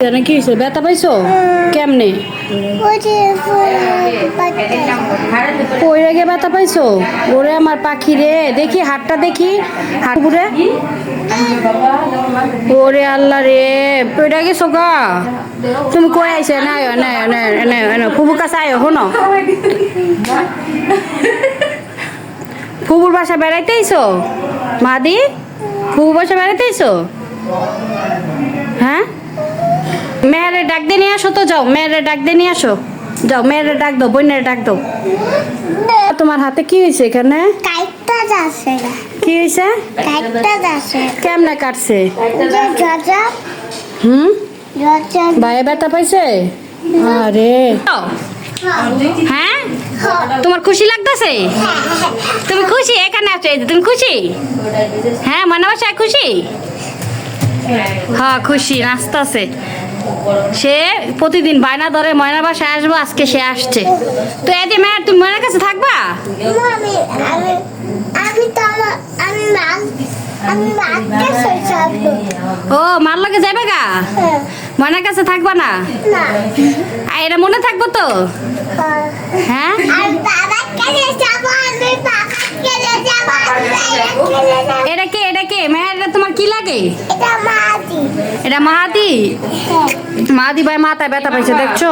কি হয়েছে? ব্যথা পাইছো কেমনে? পড়ে গিয়ে ব্যথা পাইছো? ওরে আমার পাখি রে, দেখি হাতটা দেখি, হাত পুরে। ওরে আল্লাহ রে, পড়ে গেছো গা? তুমি কই আইছে? না না না না, ফুবুর কাছে আয়ো, শোনো। ফুবুর বাসা বেড়াইতে আইছো? মাদি, ফুবুর বাসা বেড়াইতে আইছো? হ্যাঁ, মেয়েরে ডাক দিয়ে নিয়ে আসো তো, যাও মেয়েরে ডাক দিয়ে নিয়ে আসো, যাও মেয়েরে ডাক দাও, বোনের ডাক দাও। তোমার হাতে কি হয়েছে? এখানে কি হয়েছে? কেমনে কাটছে? ভাইয়া ব্যথা পাইছে? আরে হ্যাঁ, তোমার খুশি লাগতেছে? তুমি খুশি? এখানে আছো, এই যে তুমি খুশি? হ্যাঁ, মনে বাসায় খুশি? হ্যাঁ খুশি, নাচতেছে। সে প্রতিদিন বায়না ধরে ময়নার বাসায় আসবো, আজকে সে আসছে। তো এই যে মেয়ের, তুমি ময়নার কাছে থাকবা? ও, মার লাগে যাবে গা? ময়নার কাছে থাকবা না? আর এটা মনে থাকবো তো? হ্যাঁ, এটা কে? এটা কে? মেয়ের তোমার কি লাগে? এটা মাহাদি। মাহাদি ভাই মাথায় ব্যথা পাইছে, দেখছো?